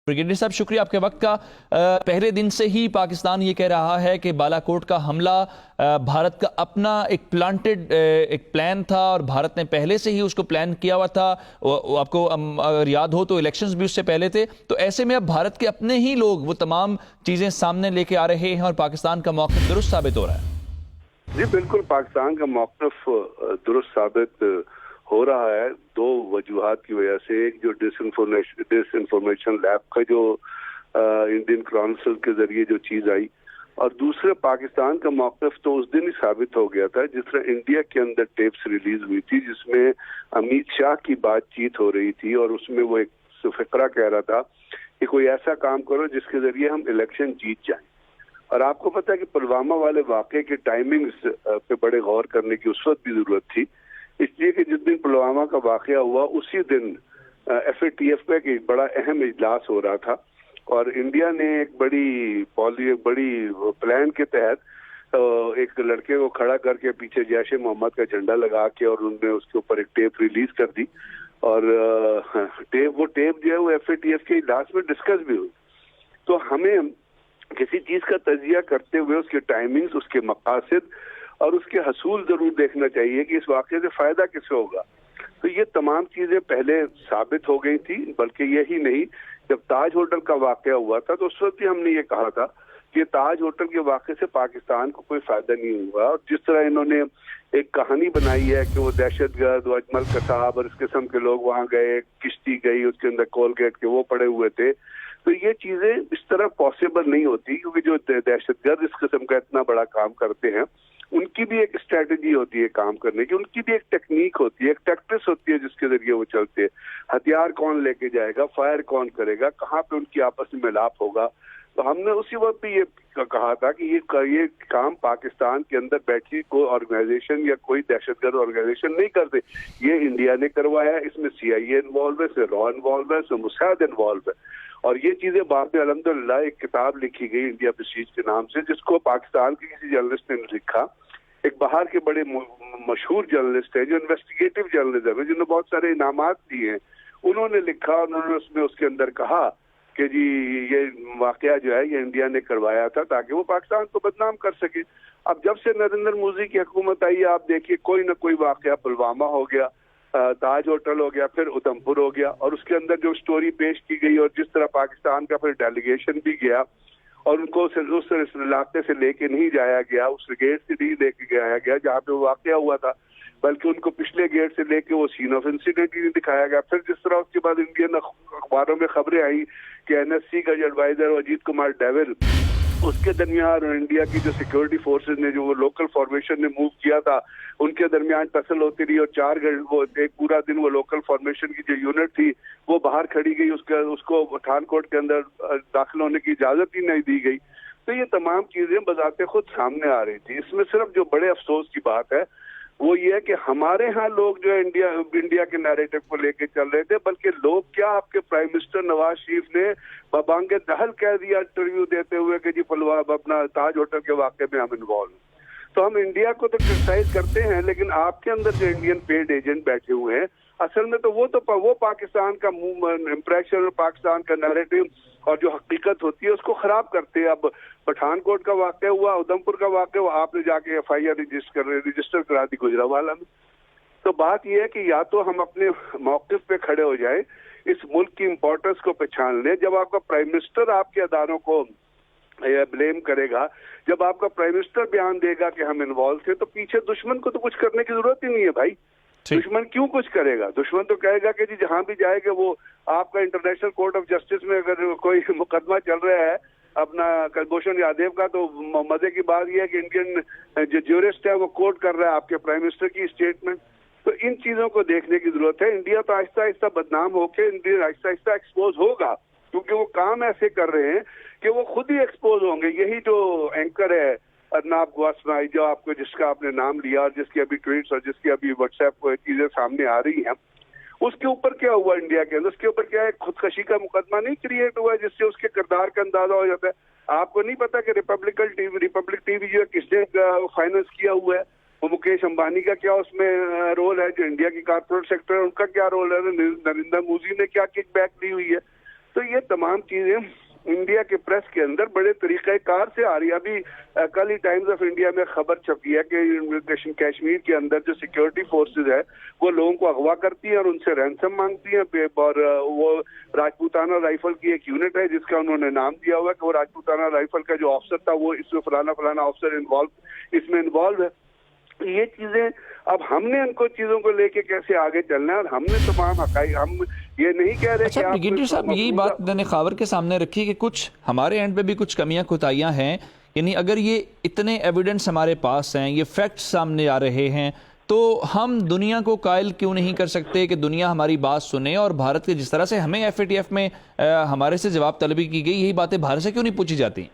Brigadier साहब शुक्रिया आपके वक्त का। पहले दिन से ही पाकिस्तान ये कह रहा है कि बालाकोट का हमला भारत का अपना एक प्लान था और भारत ने पहले से ही उसको प्लान किया हुआ था। आपको अगर याद हो तो इलेक्शंस भी उससे पहले थे। तो ऐसे में अब भारत के अपने ही लोग वो तमाम चीजें सामने लेके आ रहे हैं और पाकिस्तान का मौक़िफ़ दुरुस्त साबित हो रहा है। जी बिल्कुल, पाकिस्तान का मौक़िफ़ दुरुस्त साबित हो रहा है दो वजूहात की वजह से। एक जो डिसइंफॉर्मेशन लैब का जो इंडियन क्रॉनिकल के जरिए जो चीज आई, और दूसरे पाकिस्तान का मौक़िफ़ तो उस दिन ही साबित हो गया था जिस तरह इंडिया के अंदर टेप्स रिलीज हुई थी जिसमें अमित शाह की बातचीत हो रही थी और उसमें वो एक फिक्रा कह रहा था कि कोई ऐसा काम करो जिसके जरिए हम इलेक्शन जीत जाएं। और आपको पता है कि पुलवामा वाले वाक़े के टाइमिंग्स पे बड़े गौर करने की उस वक्त भी जरूरत थी, इसलिए कि जिस दिन पुलवामा का वाक़या हुआ उसी दिन FATF का एक बड़ा अहम इजलास हो रहा था और इंडिया ने एक बड़ी प्लान के तहत एक लड़के को खड़ा करके पीछे जैश ए मोहम्मद का झंडा लगा के और उनने उसके ऊपर एक टेप रिलीज कर दी और वो टेप जो है वो FATF के इजलास में डिस्कस भी हुई। तो हमें किसी चीज का तजिया करते हुए उसके टाइमिंग्स, उसके मकासद और उसके हसूल जरूर देखना चाहिए कि इस वाक़े से फायदा किसे होगा। तो ये तमाम चीजें पहले साबित हो गई थी, बल्कि यही नहीं, जब ताज होटल का वाक़या हुआ था तो उस वक्त भी हमने ये कहा था कि ताज होटल के वाक़े से पाकिस्तान को कोई फायदा नहीं हुआ। और जिस तरह इन्होंने एक कहानी बनाई है कि वो दहशतगर्द, वो अजमल कसाब और इस किस्म के लोग वहाँ गए, किश्ती गई, उसके अंदर कोलगेट के वो पड़े हुए थे, तो ये चीजें इस तरह पॉसिबल नहीं होती, क्योंकि जो दहशतगर्द इस किस्म का इतना बड़ा काम करते हैं उनकी भी एक स्ट्रेटजी होती है काम करने की, उनकी भी एक टेक्निक होती है, एक टैक्टिक्स होती है जिसके जरिए वो चलते हैं। हथियार कौन लेके जाएगा, फायर कौन करेगा, कहाँ पे उनकी आपस में मिलाप होगा। तो हमने उसी वक्त भी ये कहा था कि ये काम पाकिस्तान के अंदर बैठी कोई ऑर्गेनाइजेशन या कोई दहशतगर्द ऑर्गेनाइजेशन नहीं करते, ये इंडिया ने करवाया। इसमें CIA इन्वॉल्व है, रॉ इन्वॉल्व है, मोसाद इन्वॉल्व है। और ये चीजें बाद में अल्हम्दुलिल्लाह एक किताब लिखी गई इंडिया प्रेस्टीज के नाम से, जिसको पाकिस्तान के किसी जर्नलिस्ट ने लिखा। एक बाहर के बड़े मशहूर जर्नलिस्ट है जो इन्वेस्टिगेटिव जर्नलिज्म है, जिन्होंने बहुत सारे इनामात दिए हैं, उन्होंने लिखा, उन्होंने उसके अंदर कहा कि जी ये वाकया जो है ये इंडिया ने करवाया था ताकि वो पाकिस्तान को बदनाम कर सके। अब जब से नरेंद्र मोदी की हुकूमत आई, आप देखिए कोई ना कोई वाकया, पुलवामा हो गया, ताज होटल हो गया, फिर उधमपुर हो गया, और उसके अंदर जो स्टोरी पेश की गई और जिस तरह पाकिस्तान का फिर डेलीगेशन भी गया और उनको उस इलाके से लेके नहीं जाया गया, उस गेट से नहीं लेके जाया गया जहाँ पे वो वाकया हुआ था, बल्कि उनको पिछले गेट से लेके वो सीन ऑफ इंसिडेंट ही नहीं दिखाया गया। फिर जिस तरह उसके बाद इंडियन अखबारों में खबरें आई कि NSC का जो एडवाइजर अजीत कुमार डेविल, उसके दरमियान और इंडिया की जो सिक्योरिटी फोर्सेज ने जो वो लोकल फॉर्मेशन ने मूव किया था, उनके दरमियान टसल होती रही और 4 घंटे वो एक पूरा दिन वो लोकल फॉर्मेशन की जो यूनिट थी वो बाहर खड़ी गई, उसको पठानकोट के अंदर दाखिल होने की इजाजत ही नहीं दी गई। तो ये तमाम चीजें बजाते खुद सामने आ रही थी। इसमें सिर्फ जो बड़े अफसोस की बात है वो ये है कि हमारे यहाँ लोग जो इंडिया के नैरेटिव को लेके चल रहे थे, बल्कि लोग क्या, आपके प्राइम मिनिस्टर नवाज शरीफ ने बबांगे दहल कह दिया इंटरव्यू देते हुए कि जी अपना ताज होटल के वाक़े में हम इन्वॉल्व। तो हम इंडिया को तो क्रिटिसाइज करते हैं, लेकिन आपके अंदर जो इंडियन पेड एजेंट बैठे हुए हैं, असल में तो वो पाकिस्तान का इम्प्रेशन और पाकिस्तान का नैरेटिव और जो हकीकत होती है उसको खराब करते हैं। अब पठानकोट का वाक़या हुआ, उधमपुर का वाक़या हुआ, आपने जाके FIR रजिस्टर करा दी गुजरावाला में। तो बात यह है कि या तो हम अपने मौक़िफ़ पे खड़े हो जाए, इस मुल्क की इम्पोर्टेंस को पहचान लें। जब आपका प्राइम मिनिस्टर आपके अदारों को ब्लेम करेगा, जब आपका प्राइम मिनिस्टर बयान देगा कि हम इन्वॉल्व थे, तो पीछे दुश्मन को तो कुछ करने की जरूरत ही नहीं है भाई। दुश्मन क्यों कुछ करेगा? दुश्मन तो कहेगा कि जी जहां भी जाएगा वो आपका इंटरनेशनल कोर्ट ऑफ जस्टिस में अगर कोई मुकदमा चल रहा है अपना कुलभूषण यादव का, तो मजे की बात यह है कि इंडियन जो ज्यूरिस्ट है वो कोर्ट कर रहा है आपके प्राइम मिनिस्टर की स्टेटमेंट। तो इन चीजों को देखने की जरूरत है। इंडिया तो आहिस्ता आहिस्ता बदनाम होकर इंडिया आहिस्ता आहिस्ता एक्सपोज होगा, क्योंकि वो काम ऐसे कर रहे हैं कि वो खुद ही एक्सपोज होंगे। यही जो एंकर है अर्नाब गोस्वामी, जो आपको जिसका आपने नाम लिया और जिसकी अभी ट्वीट्स और जिसकी अभी व्हाट्सएप को चीजें सामने आ रही हैं, उसके ऊपर क्या हुआ इंडिया के अंदर? उसके ऊपर क्या है, खुदकशी का मुकदमा नहीं क्रिएट हुआ जिससे उसके किरदार का अंदाजा हो जाता है। आपको नहीं पता कि रिपब्लिक टीवी जो है किसने फाइनेंस किया हुआ है, वो मुकेश अंबानी का क्या उसमें रोल है, जो इंडिया की कारपोरेट सेक्टर है उनका क्या रोल है, नरेंद्र मोदी ने क्या किकबैक दी हुई है। تو یہ تمام چیزیں انڈیا کے پریس کے اندر بڑے طریقہ کار سے آ رہی ہے. ابھی کل ہی ٹائمز آف انڈیا میں خبر چھپی ہے کہ کشمیر کے اندر جو سیکیورٹی فورسز ہے وہ لوگوں کو اغوا کرتی ہیں اور ان سے رینسم مانگتی ہیں, اور وہ راجپوتانہ رائفل کی ایک یونٹ ہے جس کا انہوں نے نام دیا ہوا ہے کہ وہ راجپوتانہ رائفل کا جو آفسر تھا وہ اس میں فلانا آفسر اس میں انوالو ہے. یہ چیزیں اب ہم نے ان کو چیزوں کو لے کے کیسے آگے چلنا ہے, اور ہم نے تمام حقائق, ہم یہ نہیں کہہ رہے اچھا بریگیڈیئر صاحب یہی بات میں نے خاور کے سامنے رکھی کہ کچھ ہمارے اینڈ پہ بھی کچھ کمیاں کوتاہیاں ہیں, یعنی اگر یہ اتنے ایویڈنس ہمارے پاس ہیں, یہ فیکٹس سامنے آ رہے ہیں, تو ہم دنیا کو قائل کیوں نہیں کر سکتے کہ دنیا ہماری بات سنے, اور بھارت کے جس طرح سے ہمیں FATF میں ہمارے سے جواب طلبی کی گئی, یہی باتیں بھارت سے کیوں نہیں پوچھی جاتی؟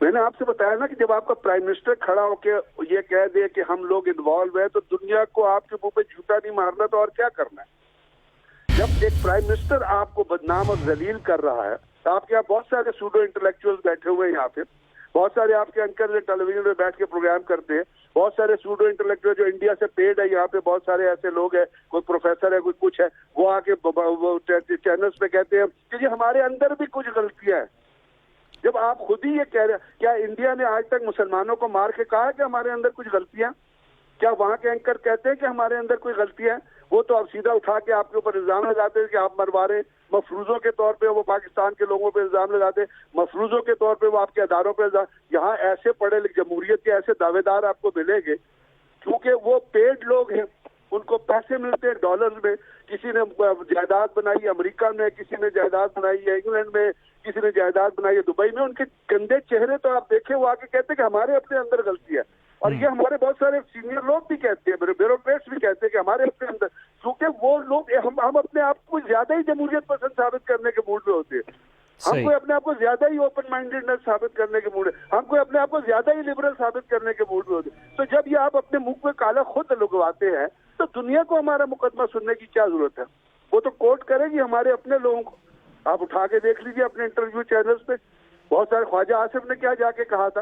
میں نے آپ سے بتایا نا کہ جب آپ کا پرائم منسٹر کھڑا ہو کے یہ کہہ دے کہ ہم لوگ انوالو ہیں تو دنیا کو آپ کے منہ پہ جھوٹا نہیں مارنا تو اور کیا کرنا ہے. جب ایک پرائم منسٹر آپ کو بدنام اور ذلیل کر رہا ہے, تو آپ کے یہاں بہت سارے سوڈو انٹلیکچوئل بیٹھے ہوئے ہیں, یہاں پہ بہت سارے آپ کے انکر ٹیلی ویژن میں بیٹھ کے پروگرام کرتے ہیں, بہت سارے سوڈو انٹلیکچوئل جو انڈیا سے پیڈ ہے, یہاں پہ بہت سارے ایسے لوگ ہیں, کوئی پروفیسر ہے, کوئی کچھ ہے, وہ آ کے چینلز پہ کہتے ہیں کہ یہ ہمارے اندر بھی کچھ غلطیاں ہیں. جب آپ خود ہی یہ کہہ رہے ہیں, کیا انڈیا نے آج تک مسلمانوں کو مار کے کہا کہ ہمارے اندر کچھ غلطیاں؟ کیا وہاں کے اینکر کہتے ہیں کہ ہمارے اندر کوئی غلطیاں ہیں؟ وہ تو اب سیدھا اٹھا کے آپ کے اوپر الزام لگاتے ہیں کہ آپ مروا رہے ہیں. مفروضوں کے طور پہ وہ پاکستان کے لوگوں پہ الزام لگاتے ہیں, مفروضوں کے طور پہ وہ آپ کے اداروں پہ الزام. یہاں ایسے پڑھے لکھے جمہوریت کے ایسے دعوے دار آپ کو ملیں گے کیونکہ وہ پیڈ لوگ ہیں, ان کو پیسے ملتے ہیں ڈالرز میں. کسی نے جائیداد بنائی ہے امریکہ میں, کسی نے جائیداد بنائی ہے انگلینڈ میں, کسی نے جائیداد بنائی ہے دبئی میں. ان کے گندے چہرے تو آپ دیکھیں, وہ آ کے کہتے ہیں کہ ہمارے اپنے اندر غلطی ہے. اور یہ ہمارے بہت سارے سینئر لوگ بھی کہتے ہیں, بیوروکریٹس بھی کہتے ہیں کہ ہمارے اپنے اندر, کیونکہ وہ لوگ ہم اپنے آپ کو زیادہ ہی جمہوریت پسند ثابت کرنے کے موڈ میں ہوتے ہیں. ہم کو اپنے آپ کو زیادہ ہی اوپن مائنڈیڈنس ثابت کرنے کے موڈ میں, ہم کو اپنے آپ کو زیادہ ہی لبرل ثابت کرنے کے موڈ میں ہوتے ہیں. تو جب یہ آپ اپنے منہ پہ کالا خود لگواتے ہیں تو دنیا کو ہمارا مقدمہ سننے کی کیا ضرورت ہے؟ وہ تو کوٹ کرے گی ہمارے اپنے لوگوں کو. آپ اٹھا کے دیکھ لیجیے اپنے انٹرویو چینلز پہ, بہت سارے خواجہ آصف نے کیا جا کے کہا تھا.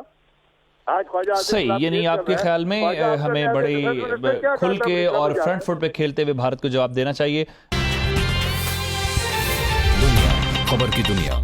آج خواجہ آصف صحیح, یعنی آپ کے خیال میں ہمیں بڑی کھل کے اور فرنٹ فٹ پہ کھیلتے ہوئے بھارت کو جواب دینا چاہیے. دنیا خبر کی دنیا